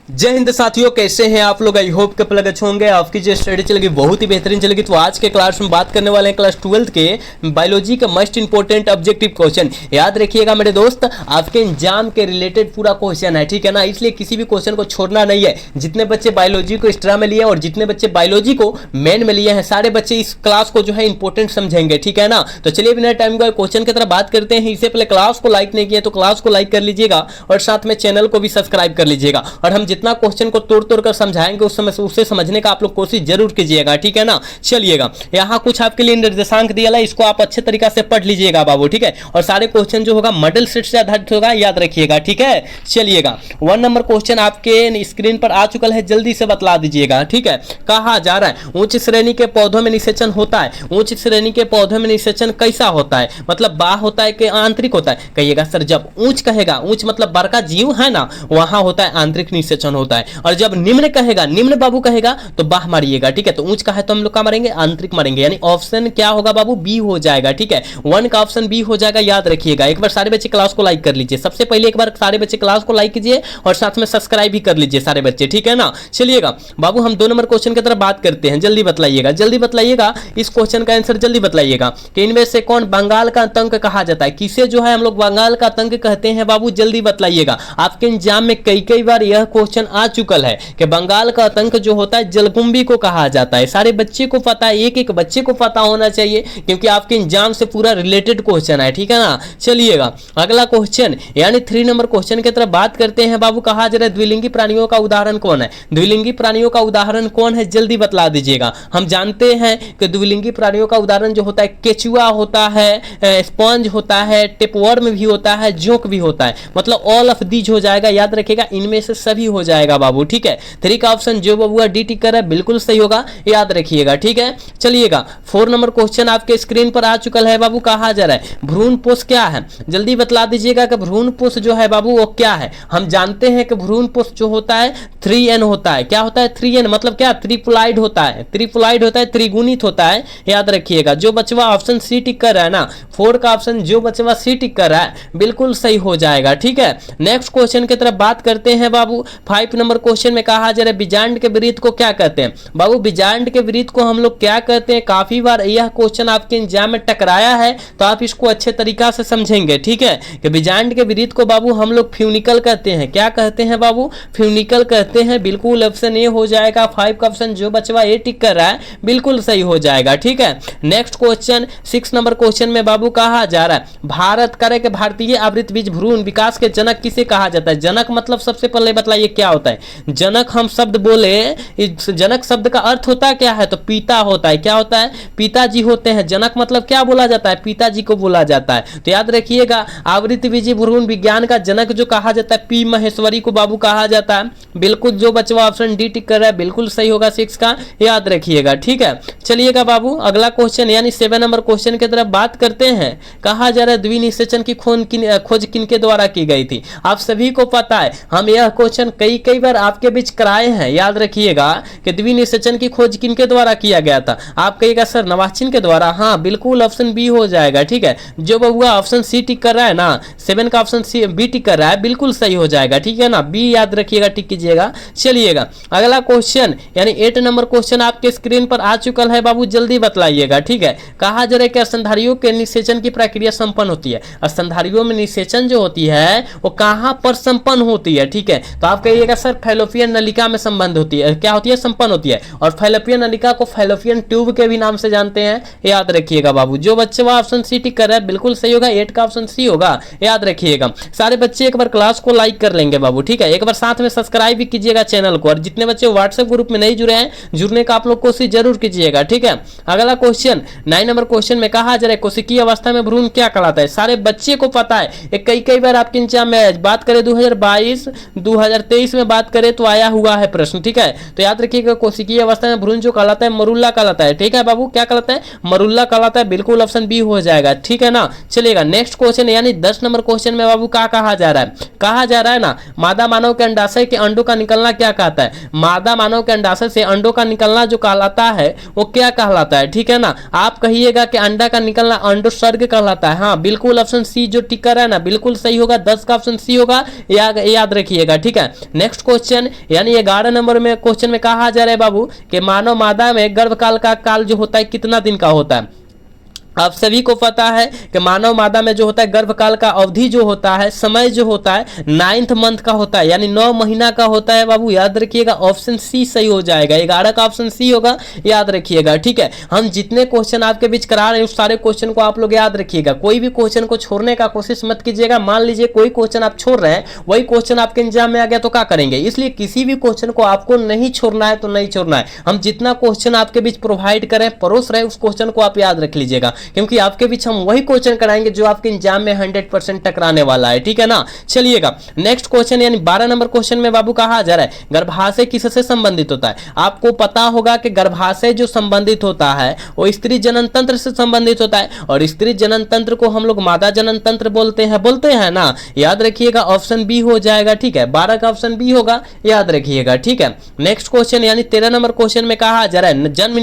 जय हिंद साथियों, कैसे हैं आप लोग। आई होप के प्लग अच्छे होंगे। आपकी जो स्टडी चलेगी बहुत ही बेहतरीन चलेगी। तो आज के क्लास में बात करने वाले हैं क्लास 12 के बायोलॉजी के मोस्ट इंपोर्टेंट ऑब्जेक्टिव क्वेश्चन। याद रखिएगा मेरे दोस्त, आपके एग्जाम के रिलेटेड पूरा क्वेश्चन है, ठीक है ना। इसलिए किसी भी क्वेश्चन को छोड़ना नहीं है। जितने बच्चे बायोलॉजी को एक्स्ट्रा में लिए और जितने बच्चे बायोलॉजी को मेन में लिए हैं, सारे बच्चे इस क्लास को जो है इंपॉर्टेंट समझेंगे, ठीक है ना। तो चलिए बिना टाइम का क्वेश्चन की तरफ बात करते हैं। इससे पहले क्लास को लाइक नहीं किया तो क्लास को लाइक कर लीजिएगा और साथ में चैनल को भी सब्सक्राइब कर लीजिएगा। और हम जितना क्वेश्चन को तोड़ तोड़ कर समझाएंगे उस समय उसे समझने का आप लोग कोशिश जरूर कीजिएगा, ठीक है ना। चलिएगा, यहाँ कुछ आपके लिए निर्देशांक दिया है, इसको आप अच्छे तरीके से पढ़ लीजिएगा बाबू, ठीक है। और सारे क्वेश्चन जो होगा मॉडल सेट से आधारित होगा, याद रखिएगा, ठीक है। चलिएगा, 1 नंबर क्वेश्चन आपके स्क्रीन पर आ चुका है, जल्दी से बतला दीजिएगा, ठीक है। कहा जा रहा है उच्च श्रेणी के पौधों में निषेचन होता है। उच्च श्रेणी के पौधों में निषेचन कैसा होता है, मतलब बाह्य होता है कि आंतरिक होता है। कहिएगा सर, जब ऊंच कहेगा, ऊंच मतलब बड़का जीव है ना, वहां होता है आंतरिक निषेचन होता है। और जब निम्न कहेगा, निम्न बाबू कहेगा तो बाह मारिएगा, ठीक है। तो ऊंच का है तो हम लोग क्या मारेंगे, आंतरिक मारेंगे। यानी ऑप्शन क्या होगा बाबू, बी हो जाएगा, ठीक है। 1 का ऑप्शन बी हो जाएगा, याद रखिएगा। एक बार सारे बच्चे क्लास को लाइक कर लीजिए। सबसे पहले एक बार सारे बच्चे क्लास को लाइक कीजिए और साथ में सब्सक्राइब भी कर लीजिए सारे बच्चे, ठीक है ना। चलिएगा बाबू, हम 2 नंबर क्वेश्चन की तरफ बात करते हैं। जल्दी बतलाइएगा, जल्दी बतलाइएगा इस क्वेश्चन का आंसर जल्दी बतलाइएगा कि इनमें से कौन बंगाल का आतंक कहा जाता है। किसे जो है हम लोग बंगाल का आतंक कहते हैं बाबू, जल्दी बतलाइएगा। आपके एग्जाम में कई बार यह क्वेश्चन आ चुका है कि बंगाल का आतंक जो होता है जलकुंभी को कहा जाता है। सारे बच्चे को पता है, एक एक बच्चे को पता होना चाहिए, क्योंकि आपके एग्जाम से पूरा रिलेटेड क्वेश्चन है, ठीक है ना। चलिएगा अगला क्वेश्चन यानी 3 नंबर क्वेश्चन की तरफ बात करते हैं बाबू। कहा जा रहा है द्विलिंगी प्राणियों का उदाहरण कौन है। द्विलिंगी प्राणियों का उदाहरण कौन है, जल्दी बतला दीजिएगा। हम जानते हैं कि द्विलिंगी प्राणियों का उदाहरण जो होता है केचुआ होता है, स्पंज होता है, टेपवर्म भी होता है, जोंक भी होता है। मतलब ऑल ऑफ दीज हो जाएगा, याद रखिएगा, इनमें से सभी हो जाएगा बाबू, ठीक है। 3 का ऑप्शन जो बबुआ डी टिक कर है बिल्कुल सही होगा, याद रखिएगा, ठीक है। चलिएगा 4 नंबर क्वेश्चन आपके स्क्रीन पर आ चुका है बाबू। कहा जा रहा है भ्रूणपोष क्या है, जल्दी बतला दीजिएगा कि भ्रूणपोष जो है बाबू वो क्या है। हम जानते हैं कि भ्रूणपोष जो होता है 3n होता है। क्या होता है 3n मतलब क्या, ट्रिप्लाइड होता है, ट्रिप्लाइड होता है, त्रिगुणित होता है, याद रखिएगा। जो बचवा ऑप्शन सी टिक कर रहा है ना, 4 का ऑप्शन जो बचवा सी टिक कर रहा है बिल्कुल सही हो जाएगा, ठीक है। नेक्स्ट क्वेश्चन की तरफ बात करते हैं बाबू। 5 नंबर क्वेश्चन में कहा जा रहा है बीजांड के वृत्त को क्या कहते हैं बाबू। बीजांड के वृत्त को हम लोग क्या कहते हैं, काफी बार यह क्वेश्चन आपके एग्जाम में टकराया है, तो आप इसको अच्छे तरीका से समझेंगे, ठीक है। कि बीजांड के वृत्त को बाबू हम लोग फ्यूनिकल कहते हैं। क्या कहते हैं बाबू, फ्यूनिकल कहते हैं। बिल्कुल ऑप्शन ए हो जाएगा। 5 का ऑप्शन जो बचवा ए टिक कर रहा है बिल्कुल सही हो जाएगा, ठीक है। नेक्स्ट क्वेश्चन 6 नंबर क्वेश्चन में बाबू कहा जा रहा है भारत करे के भारतीय आवृत्त बीज भ्रूण विकास के जनक किसे कहा जाता है। जनक मतलब सबसे पहले बतलाइए क्या होता है। जनक हम शब्द बोले, जनक शब्द का अर्थ होता है क्या है, तो पिता होता है। क्या होता है, पिताजी होते हैं। जनक मतलब क्या बोला जाता है, पिताजी को बोला जाता है। तो याद रखिएगा आवृत्त बीजी भ्रूण विज्ञान का जनक जो कहा जाता है पी महेश्वरी को बाबू कहा जाता है। बिल्कुल जो बचवा ऑप्शन डी टिक कर रहा है बिल्कुल सही होगा 6 का, याद रखिएगा, ठीक है। चलिएगा बाबू अगला क्वेश्चन यानी 7 नंबर क्वेश्चन की तरफ बात करते हैं। कहा जा रहा है द्विनिषेचन की खोज किनके द्वारा की गई थी। आप सभी को पता है, हम यह क्वेश्चन कई बार आपके बीच कराए हैं, याद रखिएगा कि द्विनिषेचन की खोज किनके द्वारा किया गया था। आप कहिएगा सर नवाचिन के द्वारा, हाँ बिल्कुल ऑप्शन बी हो जाएगा, ठीक है। जो बबुआ ऑप्शन सी टिक कर रहा है ना, 7 का ऑप्शन सी बी टिक कर रहा है बिल्कुल सही हो जाएगा, ठीक है ना। बी याद रखिएगा, टिक कीजिएगा। चलिएगा अगला क्वेश्चन यानी 8 नंबर क्वेश्चन आपके स्क्रीन पर आ चुका है बाबू, जल्दी बतलाइएगा, ठीक है। कहा जा रहा है कि स्तनधारियों के निषेचन की प्रक्रिया संपन्न होती है। स्तनधारियों में निषेचन जो होती है वो कहां पर संपन्न होती है, ठीक है। तो आप कहिएगा सर फैलोपियन नलिका में संबंध होती है। क्या होती है, संपन्न होती है। और फैलोपियन नलिका को फैलोपियन ट्यूब के भी नाम से जानते हैं, याद रखिएगा बाबू। जो बच्चे वह ऑप्शन सी टिक कर रहा है बिल्कुल सही होगा, 8 का ऑप्शन सी होगा, याद रखिएगा। सारे बच्चे एक बार क्लास को लाइक कर लेंगे बाबू, ठीक है। एक बार साथ में सब्सक्राइब भी कीजिएगा चैनल को। और जितने बच्चे व्हाट्सएप ग्रुप में नहीं जुड़े हैं, जुड़ने का आप लोग कोशिश जरूर कीजिएगा, ठीक है। अगला क्वेश्चन 9 नंबर क्वेश्चन में कहा जा रहा है कोशिकीय अवस्था में भ्रूण क्या कहलाता है। सारे बच्चे को पता है, कई बार आपके एग्जाम में बात करें 2022 2023 में बात करें तो आया हुआ है प्रश्न, ठीक है। तो याद रखिएगा कोशिकीय अवस्था में भ्रूण जो कहलाता है मरुल्ला कहलाता है, ठीक है बाबू। क्या कहलाता है, मरुल्ला कहलाता है, बिल्कुल ऑप्शन बी हो जाएगा, ठीक है ना। चलेगा नेक्स्ट क्वेश्चन यानी 10 नंबर क्वेश्चन में बाबू क्या कहा जा रहा है। कहा जा रहा है ना मादा मानव के अंडाशय के अंडों अंडों का निकलना क्या कहता है? मादा मानव के अंडाशय से अंडों का निकलना जो कहलाता है वो क्या कहलाता है? ठीक है ना, आप कहिएगा कि अंडा का निकलना अंडोत्सर्ग कहलाता है। हाँ बिल्कुल ऑप्शन सी जो टिकर है ना बिल्कुल सही होगा, 10 का ऑप्शन सी होगा, याद रखिएगा। ठीक है, नेक्स्ट क्वेश्चन यानी 11 नंबर में क्वेश्चन में कहा जा रहा है बाबू कि मानव मादा में गर्भकाल का काल जो होता है कितना दिन का होता है? आप सभी को पता है कि मानव मादा में जो होता है गर्भकाल का अवधि जो होता है, समय जो होता है 9th मंथ का होता है, यानी 9 महीना का होता है बाबू। याद रखिएगा ऑप्शन सी सही हो जाएगा, 11 का ऑप्शन सी होगा, याद रखिएगा। ठीक है, हम जितने क्वेश्चन आपके बीच करा रहे हैं उस सारे क्वेश्चन को आप लोग याद रखिएगा, कोई भी क्वेश्चन को छोड़ने का कोशिश मत कीजिएगा। मान लीजिए कोई क्वेश्चन आप छोड़ रहे हैं, वही क्वेश्चन आपके एग्जाम में आ गया तो क्या करेंगे? इसलिए किसी भी क्वेश्चन को आपको नहीं छोड़ना है तो नहीं छोड़ना है। हम जितना क्वेश्चन आपके बीच प्रोवाइड करें, परोस रहे उस क्वेश्चन को आप याद रख लीजिएगा, क्योंकि आपके बीच हम वही क्वेश्चन कराएंगे जो आपके एग्जाम में 100% टकराने वाला है। ठीक है ना, चलिएगा नेक्स्ट क्वेश्चन यानी 12 नंबर क्वेश्चन में बाबू कहा जा रहा है गर्भाशय किससे संबंधित होता है? आपको पता होगा कि गर्भाशय जो संबंधित होता है वो स्त्री जनन तंत्र से संबंधित होता है, और स्त्री जनन तंत्र को हम लोग मादा जनन तंत्र बोलते हैं ना, याद रखिएगा ऑप्शन बी हो जाएगा। ठीक है, 12 का ऑप्शन बी होगा, याद रखिएगा। ठीक है, नेक्स्ट क्वेश्चन यानी 13 नंबर क्वेश्चन में कहा जा रहा है जन्म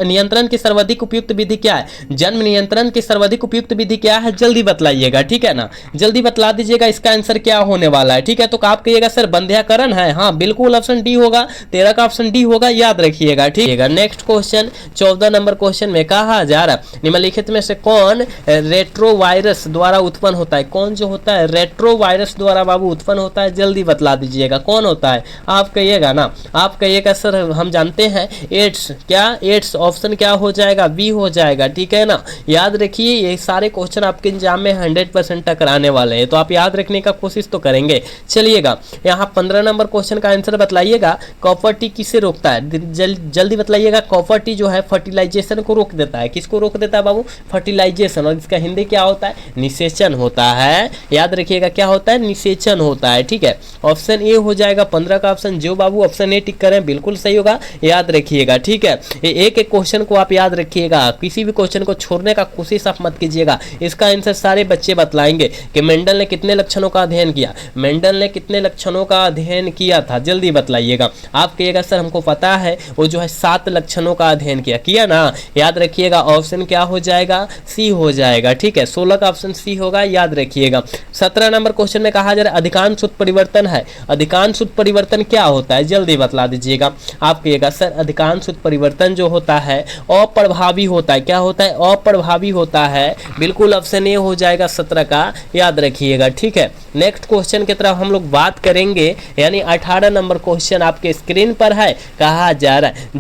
नियंत्रण की सर्वाधिक उपयुक्त विधि क्या है? जन्म नियंत्रण की सर्वाधिक उपयुक्त विधि क्या है? जल्दी बतलाइएगा। ठीक है ना, जल्दी बतला दीजिएगा इसका आंसर क्या होने वाला है। ठीक है, तो आप कहिएगा सर बंध्याकरण है। हाँ बिल्कुल ऑप्शन डी होगा, 13 का ऑप्शन डी होगा, याद रखिएगा। ठीक है, नेक्स्ट क्वेश्चन 14 नंबर क्वेश्चन में कहा जा रहा है निम्नलिखित में से कौन रेट्रोवायरस द्वारा उत्पन्न होता है? कौन जो होता है रेट्रोवायरस द्वारा बाबू उत्पन्न होता है? जल्दी बतला दीजिएगा कौन होता है। आप कहिएगा ना, आप कहिएगा सर हम जानते हैं एड्स। क्या एड्स? ऑप्शन क्या हो जाएगा? बी हो जाएगा। ठीक है ना, याद रखिए ये सारे क्वेश्चन आपके एग्जाम में 100% टकराने वाले हैं, तो आप याद रखने का कोशिश तो करेंगे। चलिएगा यहाँ 15 नंबर क्वेश्चन का आंसर बतलाइएगा कॉपर टी किसे रोकता है? जल्दी बतलाइएगा। कॉपर टी जो है फर्टिलाइजेशन को रोक देता है। किसको रोक देता है बाबू? फर्टिलाइजेशन, और इसका हिंदी क्या होता है? निषेचन होता है। याद रखिएगा क्या होता है? निषेचन होता है। ठीक है, ऑप्शन ए हो जाएगा 15 का ऑप्शन। जो बाबू ऑप्शन ए टिक करें बिल्कुल सही होगा, याद रखिएगा। ठीक है, एक एक क्वेश्चन को आप याद रखिएगा, किसी भी क्वेश्चन को छोड़ने का कोशिश आप मत कीजिएगा। इसका आंसर सारे बच्चे बतलाएंगे कि मेंडल ने कितने लक्षणों का अध्ययन किया। मेंडल ने कितने लक्षणों का अध्ययन किया था? जल्दी बतलाइएगा। आप कहिएगा सर हमको पता है वो जो है 7 लक्षणों का अध्ययन किया ना, याद रखिएगा ऑप्शन क्या हो जाएगा? सी हो जाएगा। ठीक है, 16 का ऑप्शन सी होगा, याद रखिएगा। 17 नंबर क्वेश्चन में कहा जा रहा है अधिकांश उत्परिवर्तन है। अधिकांश उत्परिवर्तन क्या होता है? जल्दी बतला दीजिएगा। आप कहिएगा सर अधिकांश उत्परिवर्तन जो होता है अप्रभावी होता है। क्या होता है? अप्रभावी होता है। बिल्कुल ऑप्शन ए हो जाएगा 17 का, याद रखिएगा। ठीक है, नेक्स्ट क्वेश्चन की तरफ हम लोग बात करेंगे यानी 18 नंबर क्वेश्चन आपके स्क्रीन पर है। कहा जा रहा है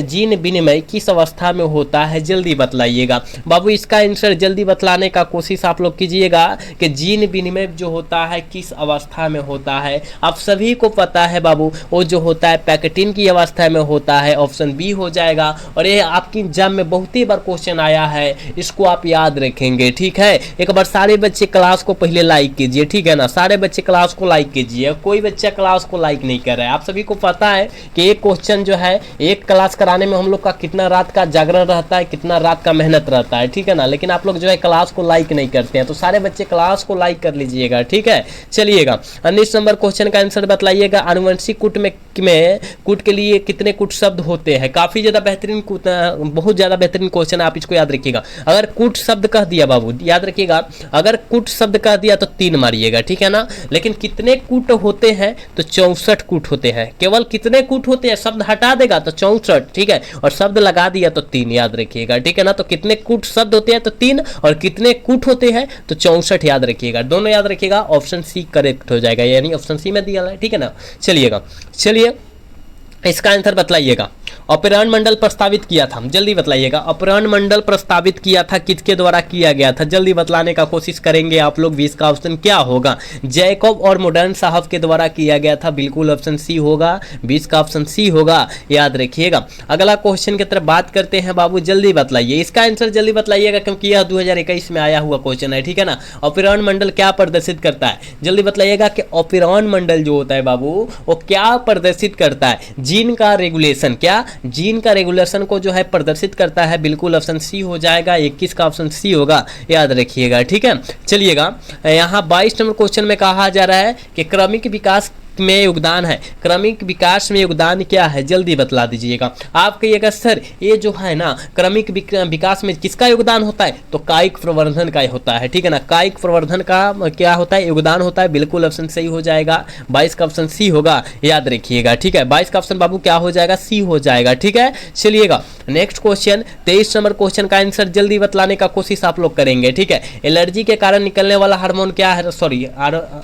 जीन विनिमय किस अवस्था में होता है? जल्दी बतलाइएगा बाबू। इसका आंसर जल्दी बतलाने का कोशिश आप लोग कीजिएगा कि जीन विनिमय जो होता है किस अवस्था में होता है। आप सभी को पता है बाबू वो जो होता है पैकेटिन की अवस्था में होता है, ऑप्शन बी हो जाएगा। और ये आपकी एग्जाम में बहुत ही बार क्वेश्चन आया है, इसको आप याद रखेंगे। ठीक है, एक बार सारे बच्चे क्लास को पहले लाइक कीजिए। ठीक है ना, सारे बच्चे क्लास को लाइक कीजिए। कोई बच्चा क्लास को लाइक नहीं कर रहा है। आप सभी को पता है कि एक क्वेश्चन जो है एक क्लास कराने में हम लोग का कितना रात का जागरण रहता है, कितना रात का मेहनत रहता है। ठीक है ना, लेकिन आप लोग जो है क्लास को लाइक नहीं करते हैं, तो सारे बच्चे क्लास को लाइक कर लीजिएगा। ठीक है, चलिएगा 19 नंबर क्वेश्चन का आंसर बतलाइएगा अनुवंशिक कूट में कूट के लिए कितने कूट शब्द होते हैं? काफी ज्यादा बेहतरीन, बहुत ज्यादा बेहतरीन क्वेश्चन, आप इसको याद रखिएगा। अगर कूट शब्द कह दिया बाबू, याद रखिएगा अगर कूट शब्द कह दिया तो 3 मारिएगा। ठीक है ना, लेकिन कितने कूट होते हैं? तो 64 कूट होते हैं। केवल कितने कूट होते हैं? शब्द हटा देगा तो 64। ठीक है, और शब्द लगा दिया तो 3, याद रखिएगा। ठीक है ना, तो कितने कूट शब्द होते हैं? तो 3, और कितने कूट होते हैं? तो 64, याद रखिएगा। दोनों याद रखिएगा, ऑप्शन सी करेक्ट हो जाएगा, यानी ऑप्शन सी में दिया है। ठीक है ना, चलिए इसका आंसर बतलाइएगा। अपहरण मंडल प्रस्तावित किया था, जल्दी बतलाइएगा। अपहरण मंडल प्रस्तावित किया था, किसके द्वारा किया गया था? जल्दी बतलाने का कोशिश करेंगे आप लोग। 20 का ऑप्शन क्या होगा? जैकब और मॉडर्न साहब के द्वारा किया गया था, बिल्कुल ऑप्शन सी होगा। 20 का ऑप्शन सी होगा, याद रखिएगा। अगला क्वेश्चन की तरफ बात करते हैं बाबू, जल्दी बतलाइए इसका आंसर, जल्दी बतलाइएगा क्योंकि यह 2021 में आया हुआ क्वेश्चन है। ठीक है ना, अपहरण मंडल क्या प्रदर्शित करता है? जल्दी बतलाइएगा कि अपहरण मंडल जो होता है बाबू वो क्या प्रदर्शित करता है? जीन का रेगुलेशन। क्या? जीन का रेगुलेशन को जो है प्रदर्शित करता है, बिल्कुल ऑप्शन सी हो जाएगा। 21 का ऑप्शन सी होगा, याद रखिएगा। ठीक है, चलिएगा यहाँ 22 नंबर क्वेश्चन में कहा जा रहा है कि क्रमिक विकास में योगदान है, क्रमिक विकास में योगदान क्या है, जल्दी बतला दीजिएगा। आप कहिएगा सर ये जो है ना क्रमिक विकास में किसका योगदान होता है, तो कायिक प्रवर्धन का होता है, ठीक है ना। कायिक प्रवर्धन का क्या होता है, योगदान होता है, बिल्कुल ऑप्शन सही हो जाएगा। 22 का ऑप्शन सी होगा, याद रखिएगा, ठीक है। 22 का ऑप्शन बाबू क्या हो जाएगा, सी हो जाएगा, ठीक है। चलिएगा नेक्स्ट क्वेश्चन, 23 नंबर क्वेश्चन का आंसर जल्दी बतलाने का कोशिश आप लोग करेंगे, ठीक है। एलर्जी के कारण निकलने वाला हार्मोन क्या है, सॉरी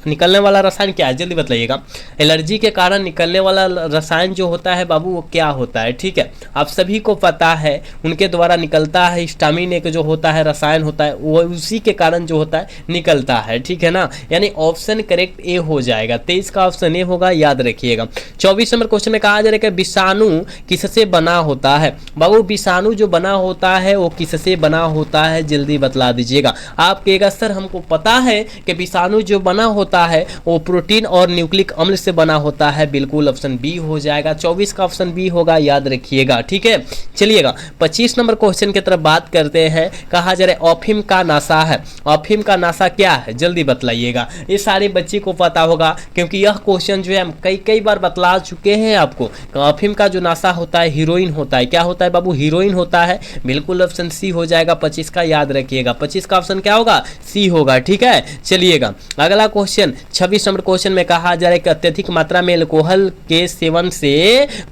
निकलने वाला रसायन क्या है, जल्दी बताइएगा। एलर्जी के कारण निकलने वाला रसायन जो होता है बाबू वो क्या होता है, ठीक है। आप सभी को पता है उनके द्वारा निकलता है हिस्टामिन एक जो होता है रसायन होता है, वो उसी के कारण जो होता है निकलता है, ठीक है ना। यानी ऑप्शन करेक्ट ए हो जाएगा, 23 का ऑप्शन ए होगा, याद रखिएगा। 24 नंबर क्वेश्चन में कहा जा रहा है कि विषाणु किससे बना होता है, बाबू विषाणु जो बना होता है वो किससे बना होता है, जल्दी बतला दीजिएगा। आप कहेगा सर हमको पता है कि विषाणु जो बना होता है वो प्रोटीन और न्यूक्लिक अम्ल से बना होता है, बिल्कुल ऑप्शन बी हो जाएगा। 24 का ऑप्शन बी होगा, याद रखिएगा, ठीक है। चलिएगा 25 नंबर क्वेश्चन की तरफ बात करते हैं। कहा जा रहा है अफीम का नशा है, अफीम का नशा क्या है, जल्दी बतलाइएगा। ये सारे बच्चे को पता होगा क्योंकि यह क्वेश्चन जो है हम कई बार बतला चुके हैं आपको। अफीम का जो नशा होता है हीरोइन होता है, क्या होता है बाबू, हीरोइन होता है, बिल्कुल ऑप्शन सी हो जाएगा 25 का, याद रखिएगा। 25 का ऑप्शन क्या होगा, सी होगा, ठीक है। चलिएगा अगला क्वेश्चन 26 नंबर क्वेश्चन में कहा जा रहा है कि अत्यधिक मात्रा में एल्कोहल के सेवन से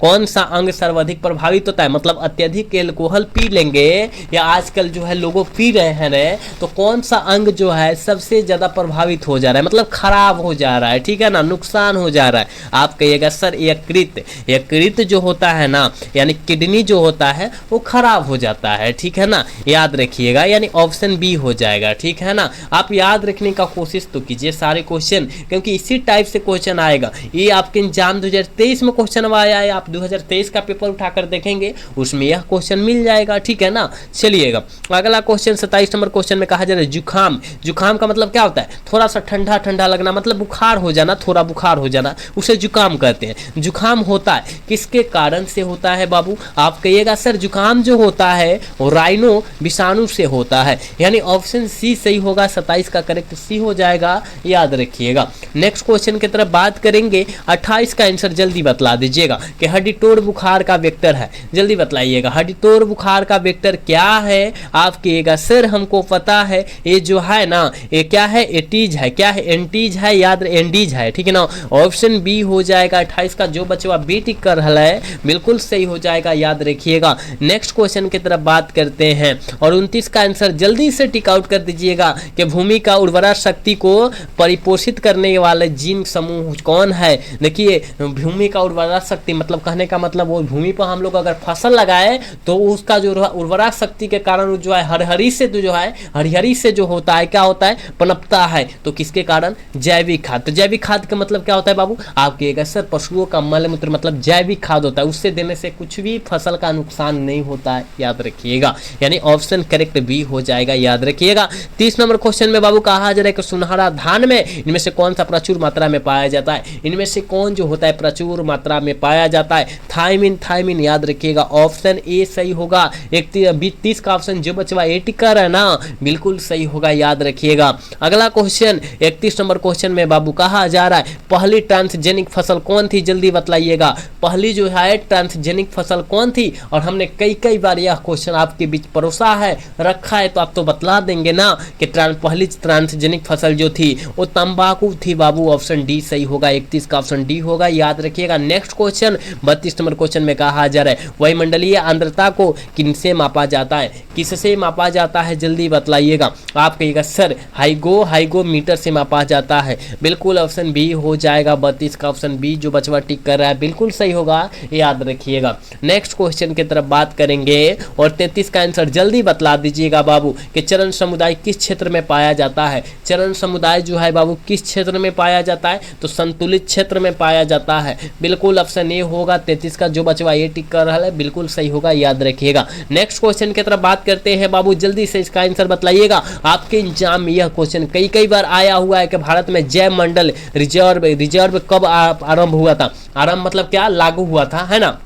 कौन सा अंग सर्वाधिक प्रभावित होता है, मतलब अत्यधिक एल्कोहल पी लेंगे या आजकल जो है लोगों पी रहे हैं रे, तो कौन सा अंग जो है सबसे ज्यादा प्रभावित हो जा रहा है, मतलब खराब हो जा रहा है, ठीक है ना, नुकसान हो जा रहा है। आप कहिएगा सर यकृत, यकृत जो होता है ना यानी किडनी जो होता है वो खराब हो जाता है, ठीक है ना, याद रखिएगा। यानी ऑप्शन बी हो जाएगा, ठीक है ना। आप याद रखने का कोशिश तो कीजिए सारे क्वेश्चन, क्योंकि इसी टाइप से क्वेश्चन आएगा। ये आपके एग्जाम 2023 में क्वेश्चन आया है, आप 2023 का पेपर उठाकर देखेंगे उसमें यह क्वेश्चन मिल जाएगा, ठीक है ना। चलिएगा अगला क्वेश्चन 27 नंबर क्वेश्चन में कहा जा रहा है जुखाम, जुखाम का मतलब क्या होता है, थोड़ा सा ठंडा ठंडा लगना, मतलब बुखार हो जाना, थोड़ा बुखार हो जाना, उसे जुखाम कहते हैं। जुखाम होता है किसके कारण से होता है बाबू, आप कहिएगा सर जुखाम जो होता है वो राइनो विषाणु से होता है, यानी ऑप्शन सी सही होगा। 27 का करेक्ट सी हो जाएगा, याद रखिएगा। नेक्स्ट क्वेश्चन की तरफ बात करेंगे। 28 का आंसर जल्दी बतला दीजिएगा कि हड्डी तोड़ बुखार का वेक्टर है, जल्दी बतलाइएगा। हड्डी तोड़ बुखार का वेक्टर क्या है, आप कहिएगा सर हमको पता है ये जो है ना ये क्या है, एटीज है, क्या है, एंटीज है, याद एंडीज है, ठीक है ना। ऑप्शन बी हो जाएगा। 28 का जो बच्चा बी टिक कर रहा है बिल्कुल सही हो जाएगा, याद रखिएगा। नेक्स्ट क्वेश्चन की तरफ बात करते हैं और 29 का आंसर जल्दी से टिक आउट कर दीजिएगा कि भूमि का उर्वरा शक्ति को परिपोषित करने वाले जीन समूह कौन है। देखिए भूमि का उर्वरा शक्ति मतलब कहने का मतलब वो भूमि पर हम लोग अगर फसल लगाए तो उसका जो उर्वरा शक्ति के कारण जो है हरिहरी से जो है हरिहरी से जो होता है क्या होता है, पनपता है, तो किसके कारण, जैविक खाद। तो जैविक खाद का मतलब क्या होता है बाबू, आप कहिएगा सर पशुओं का मल मूत्र मतलब जैविक खाद होता है, उससे देने से कुछ भी फसल का नुकसान नहीं होता है, याद रखिएगा। यानी ऑप्शन करेक्ट बी हो जाएगा, याद रखिएगा। 30 नंबर क्वेश्चन में बाबू कहा जा रहा है कि सुनहरा धान में इनमें से कौन सा प्रचुर मात्रा में पाया जाता है, इनमें से कौन जो होता है प्रचुर मात्रा में पाया जाता है, थायमिन, थायमिन, याद रखिएगा। ऑप्शन ए सही होगा। 30 का ऑप्शन जो बचवा ए टिक कर है ना बिल्कुल सही होगा, याद रखिएगा। अगला क्वेश्चन 31 नंबर क्वेश्चन में बाबू कहा जा रहा है पहली ट्रांसजेनिक फसल कौन थी, जल्दी बतलाइएगा। पहली जो है ट्रांसजेनिक फसल कौन थी, और हमने कई बार यह क्वेश्चन आपके बीच परोसा है रखा है, तो आप तो बतला देंगे ना कि पहली ट्रांसजेनिक फसल जो थी वो तंबाकू थी बाबू, ऑप्शन डी सही होगा। 31 का ऑप्शन डी होगा, याद रखिएगा। नेक्स्ट क्वेश्चन 32 नंबर क्वेश्चन में कहा जा रहा है वायुमंडलीय आर्द्रता को किनसे मापा जाता है, किससे मापा जाता है, जल्दी बतलाइएगा। आप कहिएगा सर हाइगोमीटर से मापा जाता है, बिल्कुल ऑप्शन बी हो जाएगा। 32 का ऑप्शन बी जो बचवा टिक कर रहा है बिल्कुल सही होगा, याद रखिएगा। नेक्स्ट क्वेश्चन की तरफ बात करेंगे और 33 का आंसर जल्दी बतला दीजिएगा बाबू कि चरण समुदाय किस क्षेत्र में पाया जाता है। चरण समुदाय जो है बाबू किस क्षेत्र में पाया जाता है, तो संतुलित क्षेत्र में पाया जाता है, बिल्कुल ऑप्शन ए होगा। 33 का जो बचवा ए टिक कर रहा है बिल्कुल सही होगा, याद रखिएगा। नेक्स्ट क्वेश्चन की तरफ बात करते हैं बाबू, जल्दी से इसका आंसर बतलाइएगा। आपके एग्जाम में यह क्वेश्चन कई बार आया हुआ है कि भारत में जैव मंडल रिजर्व कब आरंभ हुआ था, आरंभ मतलब क्या, लागू हुआ था, है ना।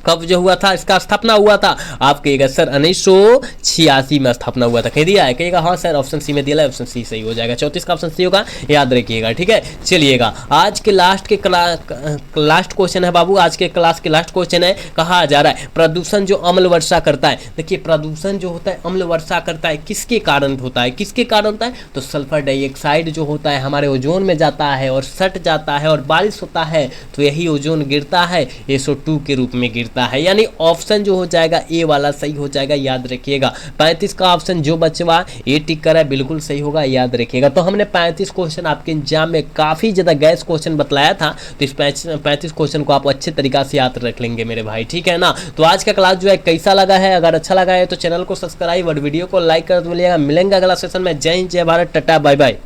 कब जो हुआ था, इसका स्थापना हुआ था? आप कहिएगा सर 1986 में स्थापना हुआ था। कह दिया है? कहिएगा हाँ सर, ऑप्शन सी में दिया है, ऑप्शन सी सही हो जाएगा। 34 का ऑप्शन सी होगा, याद रखिएगा। ठीक है, चलिएगा आज के लास्ट क्वेश्चन है बाबू, आज के क्लास के लास्ट क्वेश्चन है। कहा जा रहा है प्रदूषण जो अम्ल वर्षा करता है। देखिए प्रदूषण जो होता है अम्ल वर्षा करता है, किसके कारण होता है? किसके कारण होता है? तो सल्फर डाइऑक्साइड जो होता है हमारे ओजोन में जाता है और सट जाता है और बारिश होता है, तो यही ओजोन गिरता है, SO2 के रूप में गिरता है। यानी ऑप्शन जो हो जाएगा ए वाला सही हो जाएगा, याद रखिएगा। 35 का ऑप्शन जो बचवा ए टिक करा है बिल्कुल सही होगा, याद रखिएगा। तो हमने 35 क्वेश्चन आपके एग्जाम में काफी ज्यादा गैस क्वेश्चन बतलाया था, तो इस 35 क्वेश्चन को आप अच्छे तरीका से याद रख लेंगे मेरे भाई। ठीक है ना? तो आज का क्लास जो है कैसा लगा है? अगर अच्छा लगा है तो चैनल को सब्सक्राइब और वीडियो को लाइक कर दीजिएगा। मिलेंगे अगला सेशन में। जय हिंद, जय भारत, टाटा, बाय बाय।